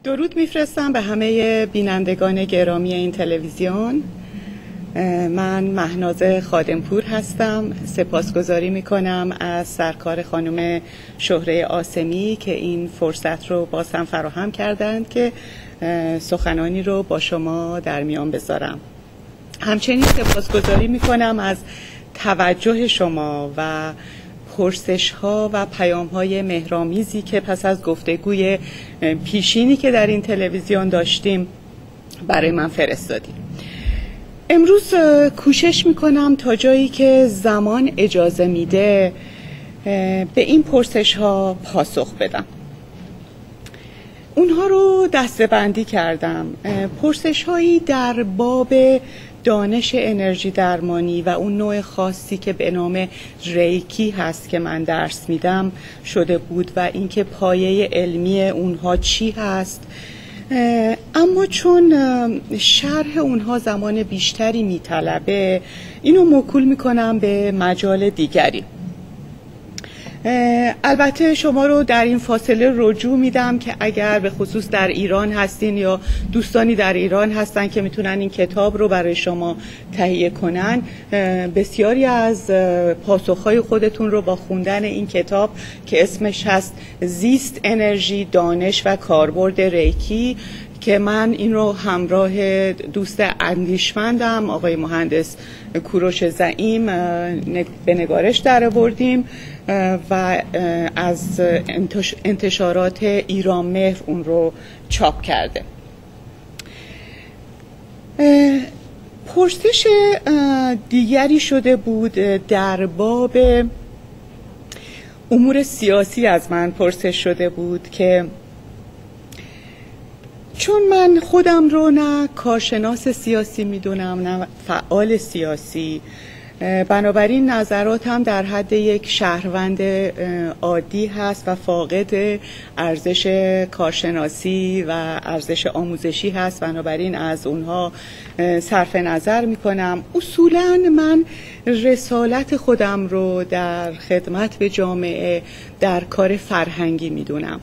درود میفرستم به همه بینندگان گرامی این تلویزیون. من مهناز خادمپور هستم. سپاسگزاری میکنم از سرکار خانم شهره آسمی که این فرصت رو باز هم فراهم کردند که سخنانی رو با شما در میان بذارم. همچنین سپاسگزاری میکنم از توجه شما و پرسش ها و پیام های مهرامیزی که پس از گفتگوی پیشینی که در این تلویزیون داشتیم برای من فرستادیم. امروز کوشش میکنم تا جایی که زمان اجازه میده به این پرسش ها پاسخ بدم. اونها رو دسته‌بندی کردم. پرسش هایی در باب دانش انرژی درمانی و اون نوع خاصی که به نام ریکی هست که من درس میدم شده بود و اینکه پایه علمی اونها چی هست. اما چون شرح اونها زمان بیشتری میطلبه، اینو موکول میکنم به مجال دیگری. البته شما رو در این فاصله رجوع میدم که اگر به خصوص در ایران هستین یا دوستانی در ایران هستن که میتونن این کتاب رو برای شما تهیه کنن، بسیاری از پاسخهای خودتون رو با خوندن این کتاب که اسمش هست زیست انرژی، دانش و کاربرد ریکی، که من این رو همراه دوست اندیشمندم آقای مهندس کوروش زعیم به نگارش در آوردیم و از انتشارات ایران مهر اون رو چاپ کرده. پرسش دیگری شده بود در باب امور سیاسی. از من پرسش شده بود که چون من خودم رو نه کارشناس سیاسی میدونم نه فعال سیاسی، بنابراین نظراتم در حد یک شهروند عادی هست و فاقد ارزش کارشناسی و ارزش آموزشی هست. بنابراین از اونها صرف نظر میکنم. اصولاً من رسالت خودم رو در خدمت به جامعه در کار فرهنگی میدونم،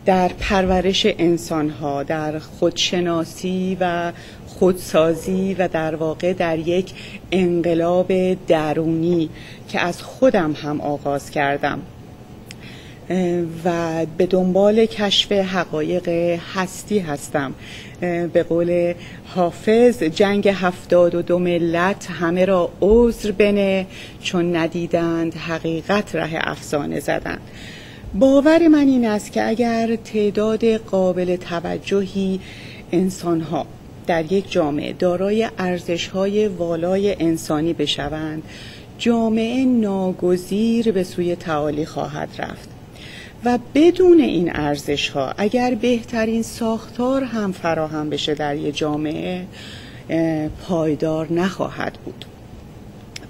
در پرورش انسانها، در خودشناسی و خودسازی و در واقع در یک انقلاب درونی که از خودم هم آغاز کردم و به دنبال کشف حقایق هستی هستم. به قول حافظ جنگ 72 ملت همه را عذر بنه، چون ندیدند حقیقت ره افسانه زدند. باور من این است که اگر تعداد قابل توجهی انسان‌ها در یک جامعه دارای ارزش‌های والای انسانی بشوند، جامعه ناگزیر به سوی تعالی خواهد رفت و بدون این ارزش‌ها اگر بهترین ساختار هم فراهم بشه در یک جامعه، پایدار نخواهد بود.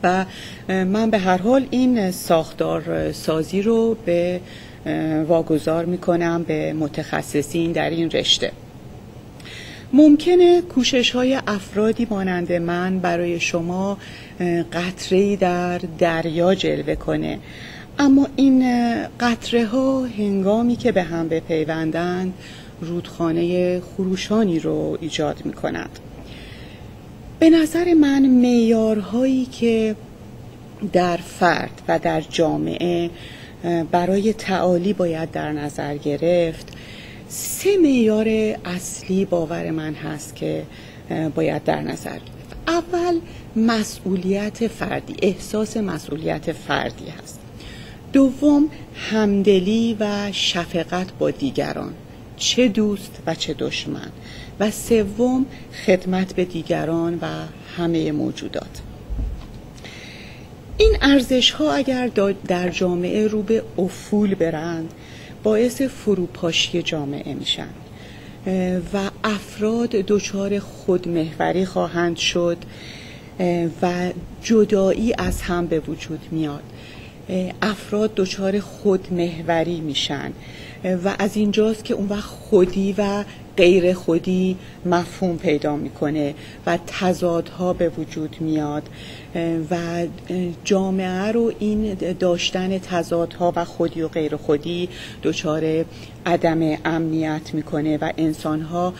و من به هر حال این ساختار سازی رو واگذار میکنم به متخصصین در این رشته. ممکنه کوشش‌های افرادی مانند من برای شما قطره‌ای در دریا جلوه کنه، اما این قطره‌ها هنگامی که به هم بپیوندند رودخانه خروشانی رو ایجاد می‌کنند. به نظر من معیارهایی که در فرد و در جامعه برای تعالی باید در نظر گرفت، 3 معیار اصلی باور من هست که باید در نظر گرفت. اول مسئولیت فردی، احساس مسئولیت فردی هست. دوم همدلی و شفقت با دیگران، چه دوست و چه دشمن. و سوم خدمت به دیگران و همه موجودات. این ارزش‌ها اگر در جامعه رو به افول برند، باعث فروپاشی جامعه میشن و افراد دچار خودمحوری خواهند شد و جدایی از هم به وجود میاد. افراد دچار خودمحوری میشن و از اینجاست که اون وقت خودی و غیر خودی مفهوم پیدا میکنه و تضادها به وجود میاد و جامعه رو این داشتن تضادها و خودی و غیر خودی دچار عدم امنیت میکنه و انسانها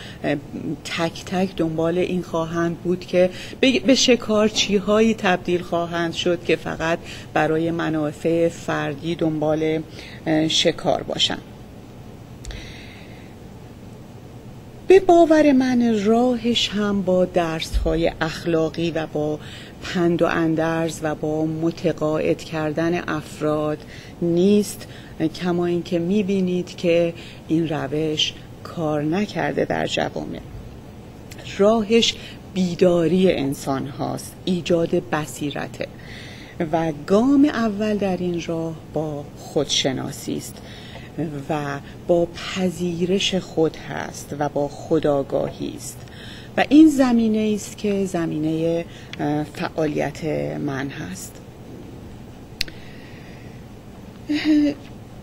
تک تک دنبال این خواهند بود که به شکارچی هایی تبدیل خواهند شد که فقط برای منافع فردی دنبال شکار باشند. به باور من راهش هم با درس‌های اخلاقی و با پند و اندرز و با متقاعد کردن افراد نیست، کما اینکه می‌بینید که این روش کار نکرده در جوامع. راهش بیداری انسان هاست، ایجاد بصیرته و گام اول در این راه با خودشناسی است و با پذیرش خود هست و با خودآگاهی است و این زمینه است که زمینه فعالیت من هست.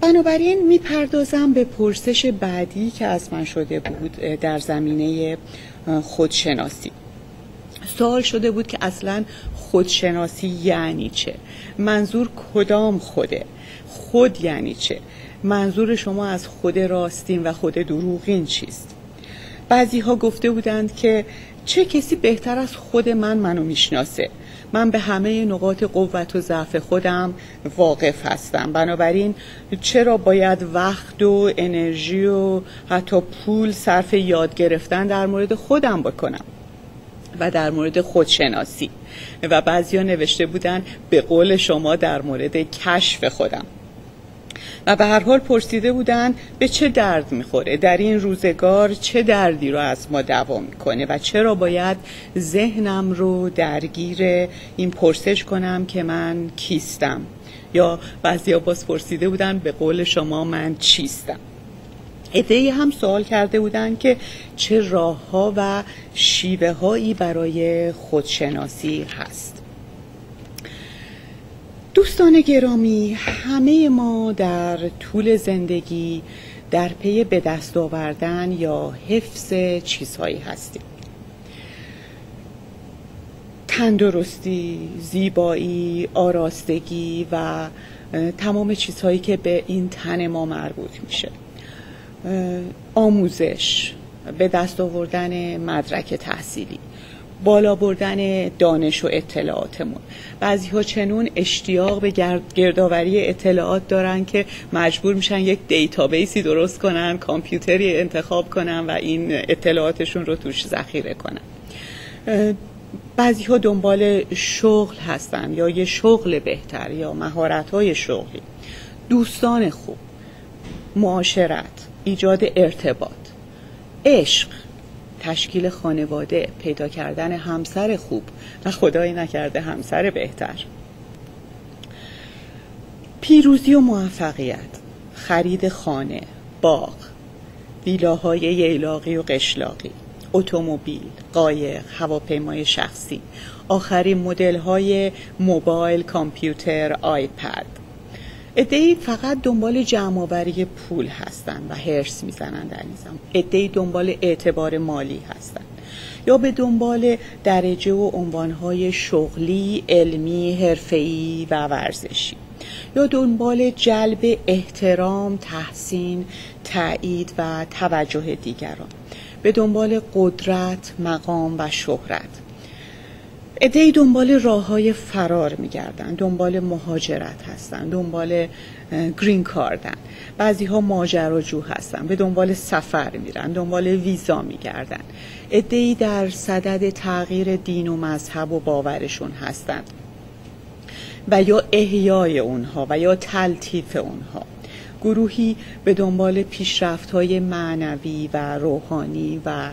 بنابراین میپردازم به پرسش بعدی که از من شده بود در زمینه خودشناسی. سوال شده بود که اصلا خودشناسی یعنی چه؟ منظور کدام خوده؟ خود یعنی چه؟ منظور شما از خود راستین و خود دروغین چیست؟ بعضی ها گفته بودند که چه کسی بهتر از خود منو میشناسه؟ من به همه نقاط قوت و ضعف خودم واقف هستم، بنابراین چرا باید وقت و انرژی و حتی پول صرف یاد گرفتن در مورد خودم بکنم و در مورد خودشناسی؟ و بعضیا نوشته بودن به قول شما در مورد کشف خودم. و به هر حال پرسیده بودن به چه درد میخوره در این روزگار، چه دردی رو از ما دوا میکنه و چرا باید ذهنم رو درگیر این پرسش کنم که من کیستم، یا بعضیا باز پرسیده بودن به قول شما من چیستم. عده‌ای هم سوال کرده بودن که چه راه‌ها و شیوه‌هایی برای خودشناسی هست. دوستان گرامی، همه ما در طول زندگی در پی به دست آوردن یا حفظ چیزهایی هستیم. تندرستی، زیبایی، آراستگی و تمام چیزهایی که به این تن ما مربوط میشه. آموزش، به دست آوردن مدرک تحصیلی، بالا بردن دانش و اطلاعاتمون. بعضی ها چنون اشتیاق به گردآوری اطلاعات دارن که مجبور میشن یک دیتابیسی درست کنن، کامپیوتری انتخاب کنن و این اطلاعاتشون رو توش ذخیره کنن. بعضی ها دنبال شغل هستن یا یه شغل بهتر یا مهارت‌های شغلی، دوستان خوب، معاشرت، ایجاد ارتباط، عشق، تشکیل خانواده، پیدا کردن همسر خوب و خدایی نکرده همسر بهتر، پیروزی و موفقیت، خرید خانه، باغ، ویلاهای ییلاقی و قشلاقی، اتومبیل، قایق، هواپیمای شخصی، آخرین مدل‌های موبایل، کامپیوتر، آیپد. عده‌ای فقط دنبال جمع‌آوری پول هستن و هرس میزنن در این زمان. عده‌ای دنبال اعتبار مالی هستن یا به دنبال درجه و عنوان‌های شغلی، علمی، حرفه‌ای و ورزشی، یا دنبال جلب احترام، تحسین، تایید و توجه دیگران، به دنبال قدرت، مقام و شهرت. عده‌ای دنبال راه‌های فرار می‌گردن، دنبال مهاجرت هستن، دنبال گرین کاردن. بعضی‌ها ماجراجو هستن، به دنبال سفر میرن، دنبال ویزا می‌گردن. عده‌ای در صدد تغییر دین و مذهب و باورشون هستن و یا احیای اونها و یا تلطیف اونها. گروهی به دنبال پیشرفت‌های معنوی و روحانی و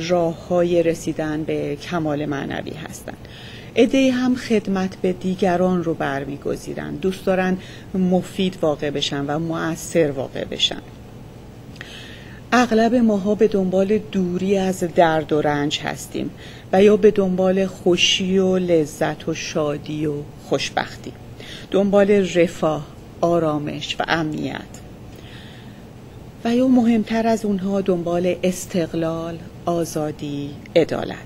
راه‌های رسیدن به کمال معنوی هستند. عده‌ای هم خدمت به دیگران رو برمی‌گزینن، دوست دارن مفید واقع بشن و مؤثر واقع بشن. اغلب ماها به دنبال دوری از درد و رنج هستیم و یا به دنبال خوشی و لذت و شادی و خوشبختی، دنبال رفاه، آرامش و امنیت. و یا مهمتر از اونها دنبال استقلال، آزادی، عدالت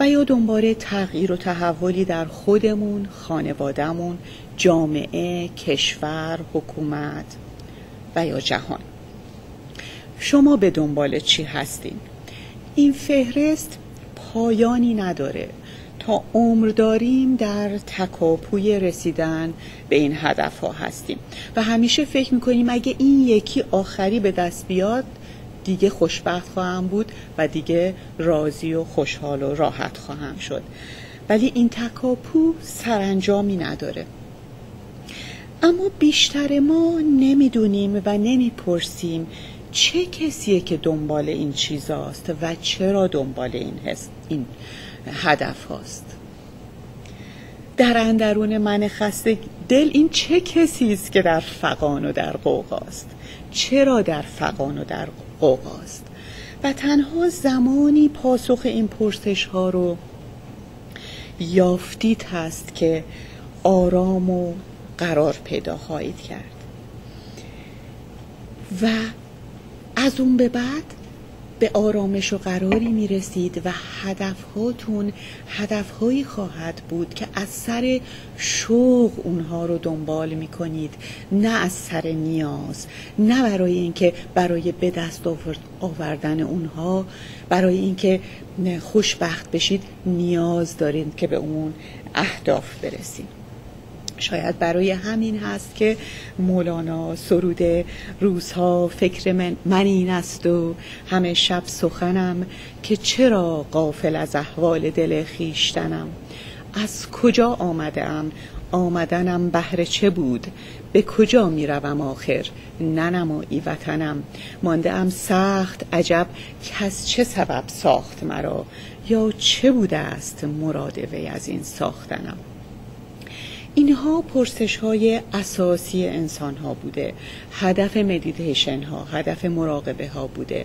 و یا دنبال تغییر و تحولی در خودمون، خانوادهمون، جامعه، کشور، حکومت و یا جهان. شما به دنبال چی هستین؟ این فهرست پایانی نداره. تا عمر داریم در تکاپوی رسیدن به این هدفها هستیم و همیشه فکر میکنیم اگه این یکی آخری به دست بیاد دیگه خوشبخت خواهم بود و دیگه راضی و خوشحال و راحت خواهم شد، ولی این تکاپو سرانجامی نداره. اما بیشتر ما نمیدونیم و نمیپرسیم چه کسیه که دنبال این چیزاست و چرا دنبال این هدف هاست. در اندرون من خسته دل این چه کسی است که در فغان و در غوغاست؟ چرا در فغان و در غوغاست؟ و تنها زمانی پاسخ این پرسش ها رو یافتید هست که آرام و قرار پیدا خواهید کرد و از اون به بعد به آرامش و قراری میرسید و هدفهایی خواهد بود که از سر شوق اونها رو دنبال میکنید، نه از سر نیاز، نه برای اینکه برای به دست آوردن اونها، برای اینکه خوشبخت بشید نیاز دارید که به اون اهداف برسید. شاید برای همین هست که مولانا سرود روزها فکر من این است و همه شب سخنم، که چرا غافل از احوال دل خویشتنم. از کجا آمدنم بهر چه بود، به کجا می روم آخر ننمایی وطنم. مانده ام سخت عجب کس چه سبب ساخت مرا، یا چه بوده است مراد وی از این ساختنم. اینها پرسش های اساسی انسان ها بوده، هدف مدیتیشن ها، هدف مراقبه ها بوده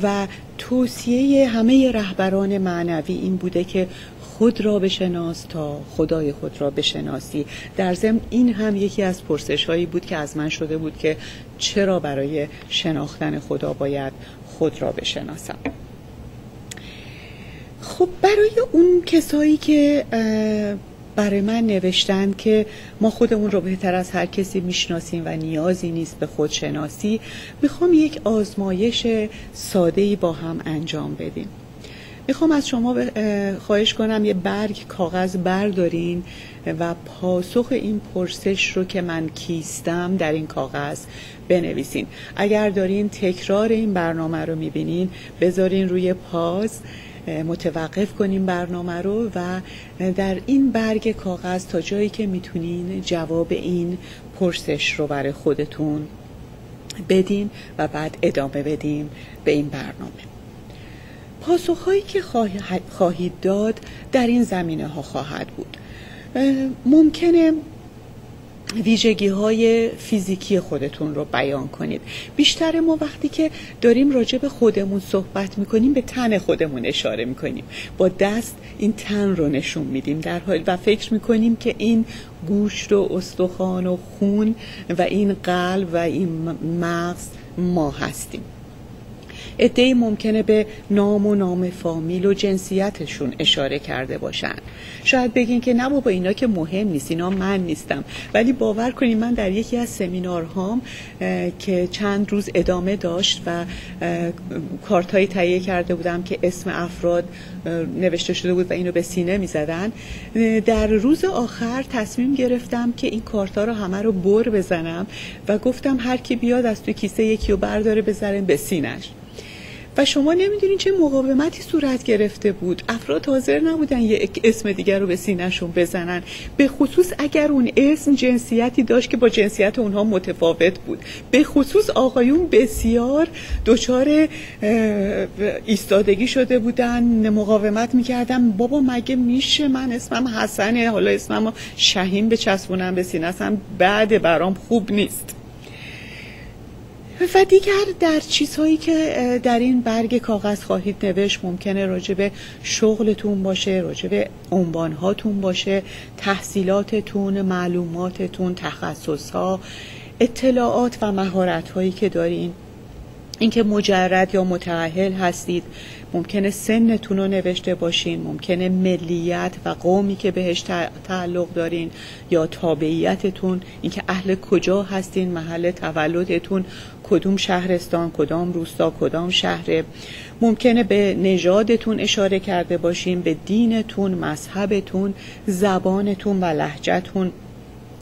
و توصیه همه رهبران معنوی این بوده که خود را بشناس تا خدای خود را بشناسی. در ضمن این هم یکی از پرسش هایی بود که از من شده بود که چرا برای شناختن خدا باید خود را بشناسم. خب برای اون کسایی که برای من نوشتن که ما خودمون رو بهتر از هر کسی میشناسیم و نیازی نیست به خودشناسی، میخوام یک آزمایش ساده‌ای با هم انجام بدیم. میخوام از شما خواهش کنم یه برگ کاغذ بردارین و پاسخ این پرسش رو که من کیستم در این کاغذ بنویسین. اگر دارین تکرار این برنامه رو میبینین بذارین روی پاز، متوقف کنیم برنامه رو و در این برگ کاغذ تا جایی که میتونین جواب این پرسش رو برای خودتون بدین و بعد ادامه بدیم به این برنامه. پاسخهایی که خواهید داد در این زمینه ها خواهد بود. ممکنه ویژگی های فیزیکی خودتون رو بیان کنید. بیشتر ما وقتی که داریم راجع به خودمون صحبت میکنیم به تن خودمون اشاره میکنیم، با دست این تن رو نشون میدیم در حال و فکر میکنیم که این گوشت و استخوان و خون و این قلب و این مغز ما هستیم. عده‌ای ممکنه به نام و نام فامیل و جنسیتشون اشاره کرده باشن. شاید بگین که نه بابا اینا که مهم نیست، اینا من نیستم. ولی باور کنید من در یکی از سمینارهام که چند روز ادامه داشت و کارتایی تهیه کرده بودم که اسم افراد نوشته شده بود و اینو به سینه می‌زدن، در روز آخر تصمیم گرفتم که این کارتا رو همه رو بر بزنم و گفتم هر کی بیاد از توی کیسه یکی رو برداره بذارن به سینه‌اش. و شما نمیدونین چه مقاومتی صورت گرفته بود. افراد حاضر نبودن یک اسم دیگر رو به سینه‌شون بزنن، به خصوص اگر اون اسم جنسیتی داشت که با جنسیت اونها متفاوت بود. به خصوص آقایون بسیار دچار ایستادگی شده بودن، مقاومت میکردن بابا مگه میشه من اسمم حسنه حالا اسمم شهین بچسبونم به سینه‌ام، بعد برام خوب نیست. و دیگر در چیزهایی که در این برگ کاغذ خواهید نوشت ممکنه راجع به شغلتون باشه، راجع به عنوانهاتون باشه، تحصیلاتتون، معلوماتتون، تخصصها، اطلاعات و مهارت‌هایی که دارین. اینکه مجرد یا متأهل هستید، ممکنه سنتون رو نوشته باشین، ممکنه ملیت و قومی که بهش تعلق دارین یا تابعیتتون، اینکه اهل کجا هستین، محل تولدتون کدوم شهرستان، کدام روستا، کدام شهر. ممکنه به نژادتون اشاره کرده باشین، به دینتون، مذهبتون، زبانتون و لهجتون.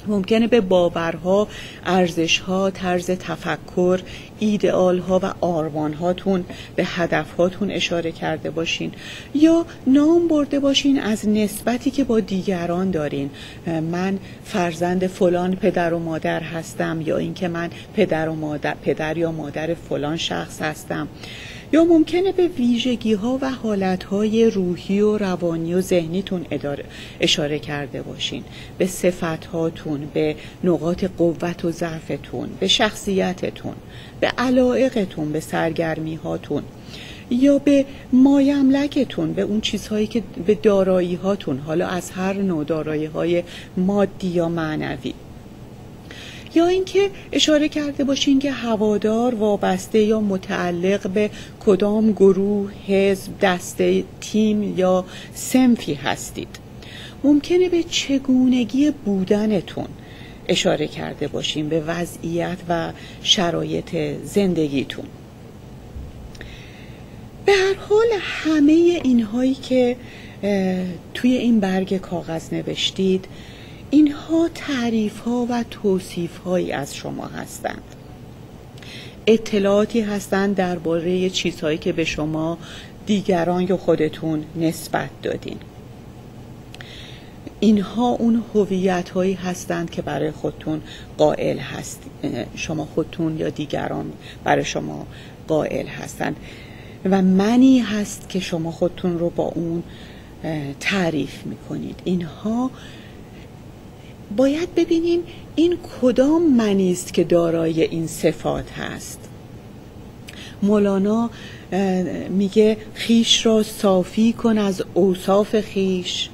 ممکنه به باورها، ارزشها، طرز تفکر، ایدئالها و آرمانهاتون، به هدفهاتون اشاره کرده باشین، یا نام برده باشین از نسبتی که با دیگران دارین. من فرزند فلان پدر و مادر هستم، یا اینکه من پدر یا مادر فلان شخص هستم. یا ممکنه به ویژگی ها و حالت های روحی و روانی و ذهنیتون اشاره کرده باشین، به صفت هاتون، به نقاط قوت و ضعفتون، به شخصیتتون، به علایقتون، به سرگرمی هاتون، یا به مایملکتون، به اون چیزهایی که به دارایی هاتون، حالا از هر نوع دارایی های مادی یا معنوی. یا اینکه اشاره کرده باشین که هوادار، وابسته یا متعلق به کدام گروه، حزب، دسته، تیم یا صنفی هستید. ممکنه به چگونگی بودنتون اشاره کرده باشین، به وضعیت و شرایط زندگیتون. به هر حال همه اینهایی که توی این برگ کاغذ نوشتید، اینها تعریف ها و توصیف هایی از شما هستند، اطلاعاتی هستند درباره چیزهایی که به شما دیگران یا خودتون نسبت دادین. اینها اون هویت هایی هستند که برای خودتون قائل هستید، شما خودتون یا دیگران برای شما قائل هستند، و منی هست که شما خودتون رو با اون تعریف میکنید. اینها باید ببینیم این کدام منی است که دارای این صفات هست. مولانا میگه خیش را صافی کن از اوصاف خیش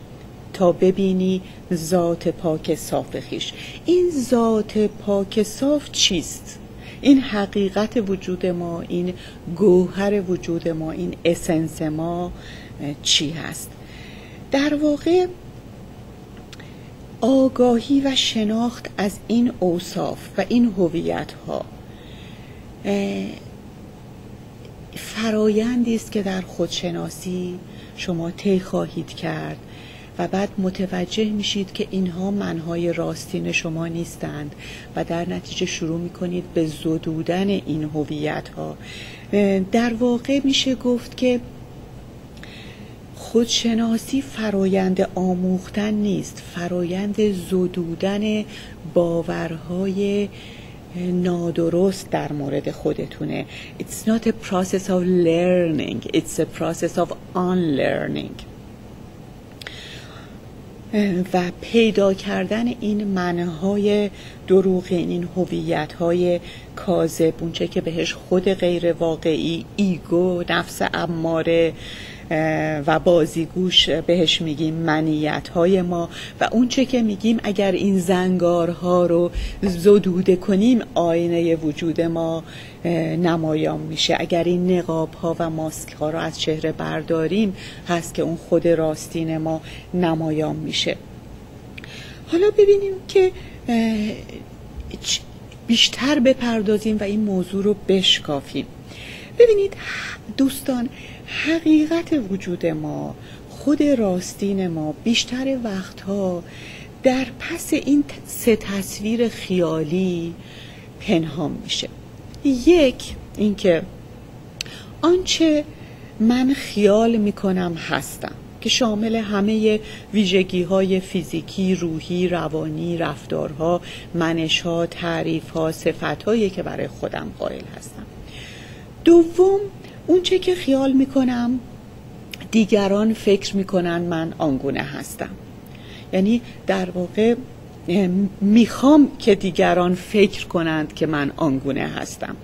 تا ببینی ذات پاک صاف خیش. این ذات پاک صاف چیست؟ این حقیقت وجود ما، این گوهر وجود ما، این اسنس ما چی هست؟ در واقع آگاهی و شناخت از این اوصاف و این هویت ها فرایندی است که در خودشناسی شما طی خواهید کرد و بعد متوجه میشید که اینها منهای راستین شما نیستند و در نتیجه شروع میکنید به زدودن این هویت ها. در واقع میشه گفت که خودشناسی فرایند آموختن نیست، فرایند زدودن باورهای نادرست در مورد خودتونه. It's not a process of learning, it's a process of unlearning. و پیدا کردن این معناهای دروغین، این هویت‌های کاذب، اونچه که بهش خود غیر واقعی، ایگو، نفس اماره و بازیگوش بهش میگیم منیت‌های ما، و اونچه که میگیم اگر این زنگارها رو زدوده کنیم آینه وجود ما نمایان میشه، اگر این نقاب‌ها و ماسک‌ها رو از چهره برداریم هست که اون خود راستین ما نمایان میشه. حالا ببینیم که بیشتر بپردازیم و این موضوع رو بشکافیم. ببینید دوستان، حقیقت وجود ما، خود راستین ما بیشتر وقتها در پس این سه تصویر خیالی پنهان میشه. یک، اینکه آنچه من خیال میکنم هستم که شامل همه ویژگی‌های فیزیکی، روحی، روانی، رفتارها، منش‌ها، تعریف‌ها، صفت‌هایی که برای خودم قائل هستم. دوم، اونچه که خیال میکنم دیگران فکر میکنن من آنگونه هستم، یعنی در واقع میخوام که دیگران فکر کنند که من آنگونه هستم،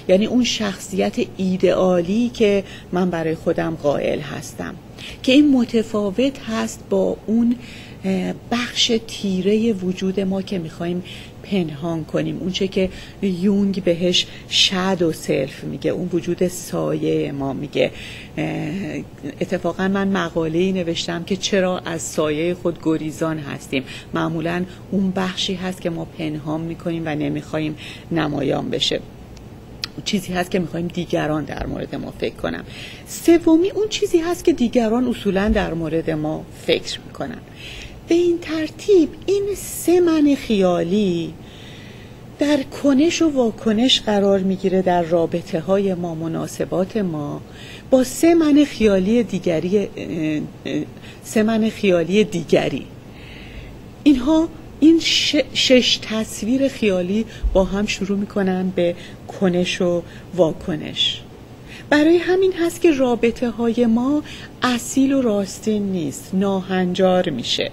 یعنی اون شخصیت ایدئالی که من برای خودم قائل هستم که این متفاوت هست با اون بخش تیره وجود ما که میخوایم پنهان کنیم، اون چه که یونگ بهش شادو سلف میگه، اون وجود سایه ما میگه. اتفاقا من مقاله‌ای نوشتم که چرا از سایه خود گریزان هستیم. معمولا اون بخشی هست که ما پنهان میکنیم و نمیخوایم نمایان بشه، چیزی هست که میخوایم دیگران در مورد ما فکر کنن. سومی اون چیزی هست که دیگران اصولا در مورد ما فکر میکنن. به این ترتیب این سه من خیالی در کنش و واکنش قرار میگیره در رابطه های ما، مناسبات ما با سه من خیالی دیگری. اینها این 6 تصویر خیالی با هم شروع میکنن به کنش و واکنش. برای همین هست که رابطه های ما اصیل و راستین نیست، ناهنجار میشه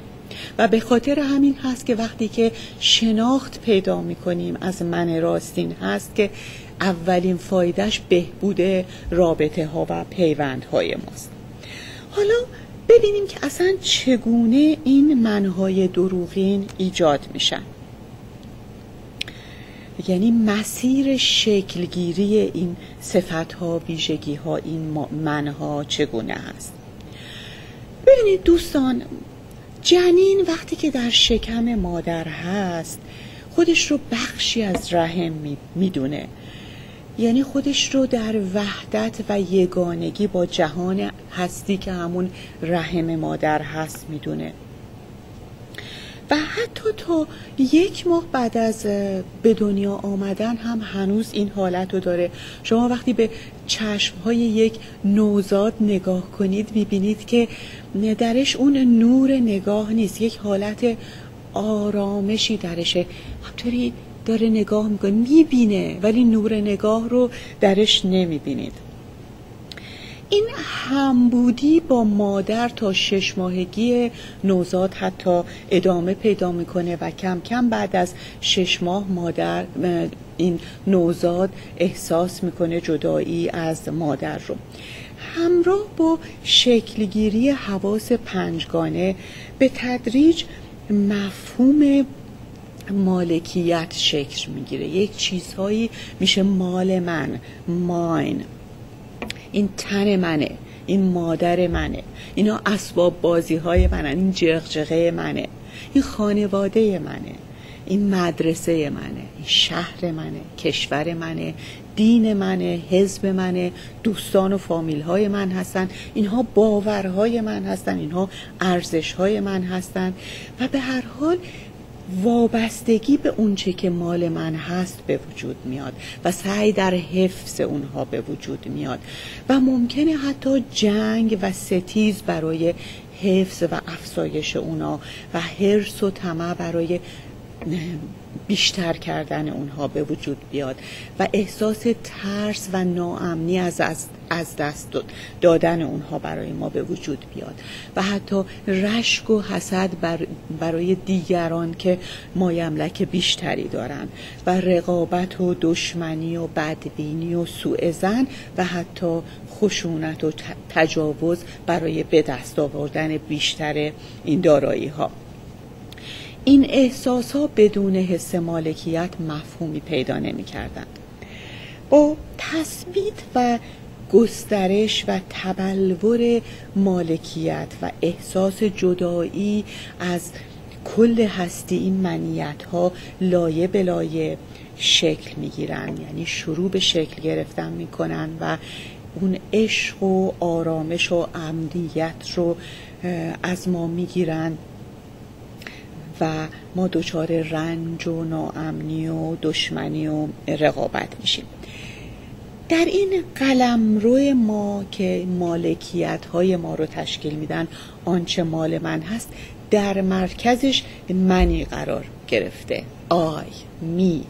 و به خاطر همین هست که وقتی که شناخت پیدا میکنیم از من راستین هست که اولین فایدهش بهبود رابطه ها و پیوند های ماست. حالا ببینیم که اصلا چگونه این منهای دروغین ایجاد میشن، یعنی مسیر شکلگیری این صفتها، ویژگیها، این منها چگونه هست. ببینید دوستان، جنین وقتی که در شکم مادر هست خودش رو بخشی از رحم میدونه، یعنی خودش رو در وحدت و یگانگی با جهان هستی که همون رحم مادر هست میدونه و حتی تا 1 ماه بعد از به دنیا آمدن هم هنوز این حالت رو داره. شما وقتی به چشمهای یک نوزاد نگاه کنید میبینید که درش اون نور نگاه نیست، یک حالت آرامشی درشه، همطوری داره نگاه میکنه، میبینه ولی نور نگاه رو درش نمیبینید. این همبودی با مادر تا 6 ماهگی نوزاد حتی ادامه پیدا میکنه و کم کم بعد از 6 ماه مادر این نوزاد احساس میکنه جدایی از مادر رو. همراه با شکلگیری حواس 5گانه به تدریج مفهوم مالکیت شکل میگیره. یک چیزهایی میشه مال من، ماین، این تن منه، این مادر منه، اینا اسباب بازی های منه، این جغجغه منه، این خانواده منه، این مدرسه منه، این شهر منه، کشور منه، دین منه، حزب منه، دوستان و فامیل های من هستن، اینها باورهای من هستن، اینها ارزش های من هستن و به هر حال وابستگی به اونچه که مال من هست به وجود میاد و سعی در حفظ اونها به وجود میاد و ممکنه حتی جنگ و ستیز برای حفظ و افزایش اونا و حرص و طمع برای بیشتر کردن اونها به وجود بیاد و احساس ترس و ناامنی از دست دادن اونها برای ما به وجود بیاد و حتی رشک و حسد برای دیگران که مایملک بیشتری دارن و رقابت و دشمنی و بدبینی و سوء ظن و حتی خشونت و تجاوز برای به دست آوردن بیشتر این دارایی ها. این احساس ها بدون حس مالکیت مفهومی پیدا نمی کردن. با تثبیت و گسترش و تبلور مالکیت و احساس جدایی از کل هستی این منیت ها لایه به لایه شکل می گیرن، یعنی شروع به شکل گرفتن می کنن و اون عشق و آرامش و امنیت رو از ما می گیرن و ما دچار رنج و ناامنی و دشمنی و رقابت میشیم. در این قلمرو ما که مالکیت های ما رو تشکیل میدن، آنچه مال من هست در مرکزش منی قرار گرفته، آی، می،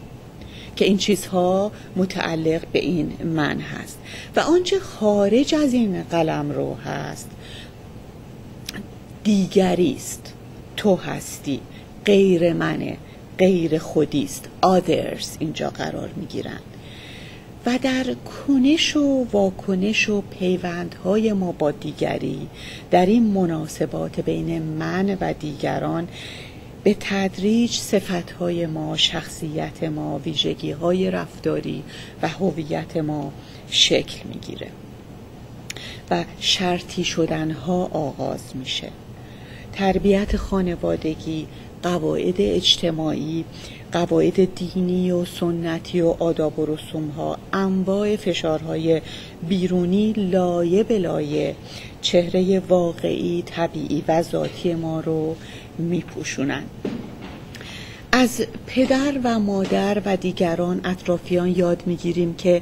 که این چیزها متعلق به این من هست و آنچه خارج از این قلمرو هست دیگری است، تو هستی، غیر منه، غیر خودیست، others اینجا قرار میگیرن و در کنش و واکنش و پیوندهای ما با دیگری، در این مناسبات بین من و دیگران به تدریج صفتهای ما، شخصیت ما، ویژگیهای رفتاری و هویت ما شکل میگیره و شرطی شدنها آغاز میشه. تربیت خانوادگی، قواعد اجتماعی، قواعد دینی و سنتی و آداب و رسوم‌ها، انواع فشارهای بیرونی لایه به لایه چهره واقعی، طبیعی و ذاتی ما رو میپوشونن. از پدر و مادر و دیگران اطرافیان یاد میگیریم که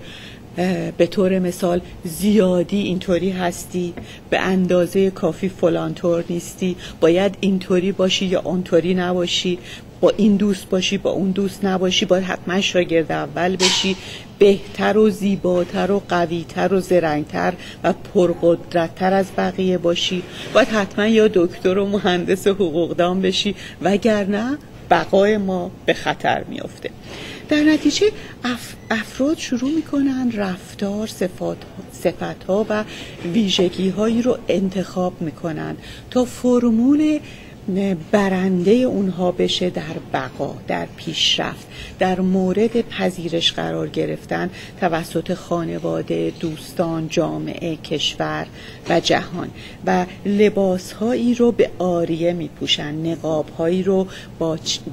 به طور مثال زیادی اینطوری هستی، به اندازه کافی فلانطور نیستی، باید اینطوری باشی یا اونطوری نباشی، با این دوست باشی با اون دوست نباشی، باید حتما شاگرد اول بشی، بهتر و زیباتر و قویتر و زرنگتر و پرقدرتتر از بقیه باشی، باید حتما یا دکتر و مهندس حقوقدان بشی وگرنه بقای ما به خطر میافته. در نتیجه افراد شروع میکنن رفتار، صفتها و ویژگی‌هایی رو انتخاب میکنن تا فرمول برنده اونها بشه در بقا، در پیشرفت، در مورد پذیرش قرار گرفتن توسط خانواده، دوستان، جامعه، کشور و جهان. و لباسهایی رو به عاریه میپوشن، نقابهایی رو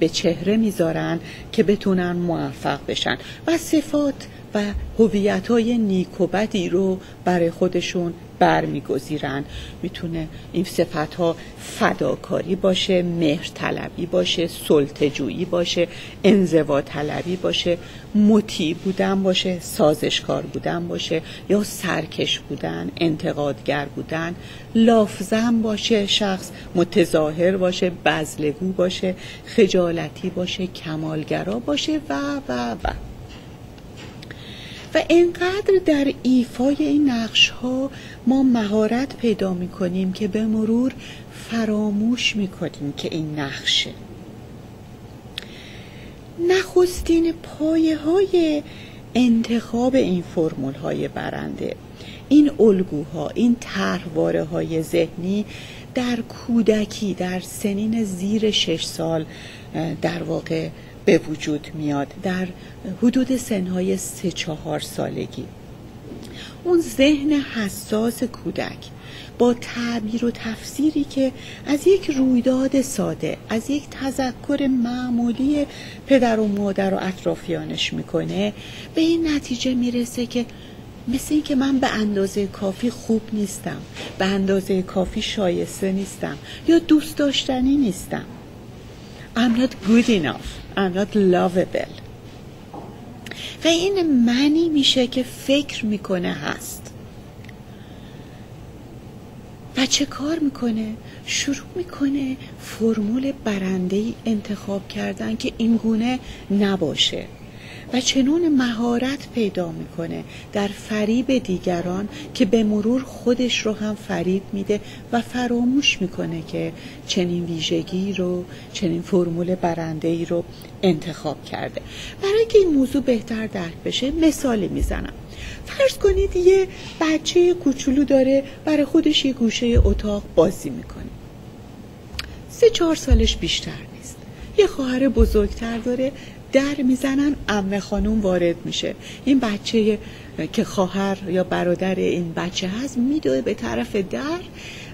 به چهره میذارن که بتونن موفق بشن و صفات و هویت‌های نیک و بدی رو برای خودشون برمیگزیرن. میتونه این صفت‌ها فداکاری باشه، مهرطلبی باشه، سلطه‌جویی باشه، انزوا طلبی باشه، مطیع بودن باشه، سازشکار بودن باشه، یا سرکش بودن، انتقادگر بودن، لافزن باشه، شخص متظاهر باشه، بذل‌گو باشه، خجالتی باشه، کمالگرا باشه و اینقدر در ایفای این نقش‌ها ما مهارت پیدا می‌کنیم که به مرور فراموش می‌کنیم که این نقشه. نخستین پایه‌های انتخاب این فرمول‌های برنده، این الگوها، این طرحواره‌های ذهنی در کودکی، در سنین زیر 6 سال در واقع به وجود میاد، در حدود سنهای 3-4 سالگی. اون ذهن حساس کودک با تعبیر و تفسیری که از یک رویداد ساده، از یک تذکر معمولی پدر و مادر و اطرافیانش میکنه، به این نتیجه میرسه که مثل این که من به اندازه کافی خوب نیستم، به اندازه کافی شایسته نیستم یا دوست داشتنی نیستم. I'm not good enough. I'm not lovable. و این معنی میشه که فکر میکنه هست. و چه کار میکنه؟ شروع میکنه فرمول برنده‌ای انتخاب کردن که این گونه نباشه و چنون مهارت پیدا میکنه در فریب دیگران که به مرور خودش رو هم فریب میده و فراموش میکنه که چنین ویژگی رو، چنین فرمول برنده‌ای رو انتخاب کرده. برای که این موضوع بهتر درک بشه مثالی میزنم. فرض کنید یه بچه کوچولو داره برای خودش یه گوشه اتاق بازی میکنه. 3-4 سالش بیشتر نیست. یه خواهر بزرگتر داره، در میزنن، عمه خانوم وارد میشه. این بچه که خواهر یا برادر این بچه هست میدوه به طرف در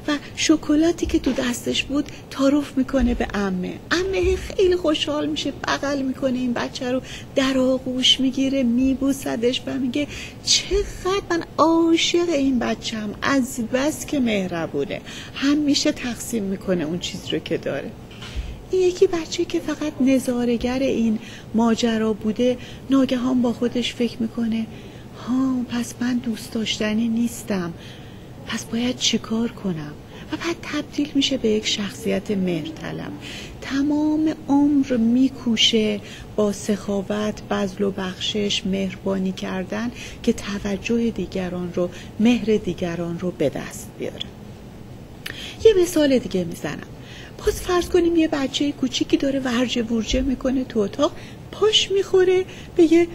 و شکلاتی که تو دستش بود تعارف میکنه به عمه. عمه خیلی خوشحال میشه، بغل میکنه این بچه رو، در آغوش میگیره، میبوسدش و میگه چقدر من عاشق این بچه‌ام، از بس که مهربونه، همیشه تقسیم میکنه اون چیز رو که داره. این یکی بچه که فقط نظاره‌گر این ماجرا بوده ناگهان با خودش فکر میکنه پس من دوست داشتنی نیستم، پس باید چیکار کنم؟ و بعد تبدیل میشه به یک شخصیت مهرطلب. تمام عمر میکوشه با سخاوت، بذل و بخشش، مهربانی کردن که توجه دیگران رو، مهر دیگران رو به دست بیاره. یه مثال دیگه میزنم. باز فرض کنیم یه بچه کوچیکی داره ورجه ورجه میکنه تو اتاق، پاش میخوره به یه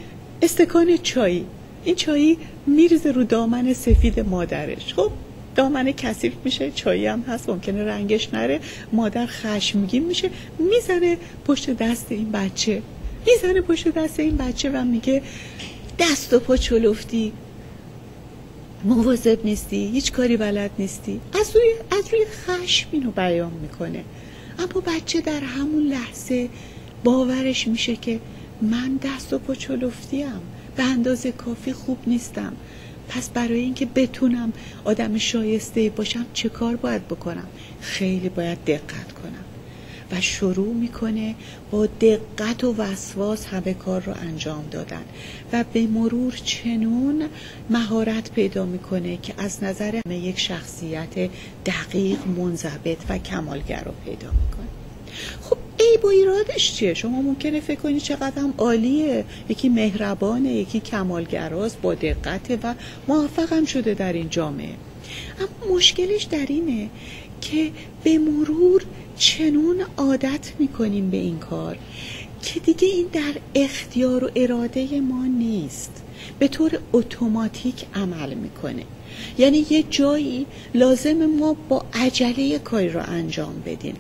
استکان چایی. این چایی میریزه رو دامن سفید مادرش. خب دامن کثیف میشه، چایی هم هست ممکنه رنگش نره، مادر خشمگین میشه، میزنه پشت دست این بچه و میگه دست و پا چلفتی، مواظب نیستی، هیچ کاری بلد نیستی. از روی خشم اینو بیان میکنه. اما بچه در همون لحظه باورش میشه که من دست و پا چلفتیم، به اندازه کافی خوب نیستم، پس برای اینکه بتونم آدم شایسته باشم چه کار باید بکنم؟ خیلی باید دقت کنم. و شروع میکنه با دقت و وسواس همه کار رو انجام دادن و به مرور چنون مهارت پیدا میکنه که از نظر یک شخصیت دقیق، منضبط و کمالگر رو پیدا میکنه. خب عیب و ایرادش چیه؟ شما ممکنه فکر کنید چقدر هم عالیه، یکی مهربانه، یکی کمالگراست، با دقته و موفقم شده در این جامعه. اما مشکلش در اینه که به مرور چنون عادت میکنیم به این کار که دیگه این در اختیار و اراده ما نیست، به طور اتوماتیک عمل میکنه. یعنی یه جایی لازم ما با عجله کاری رو انجام بدیم،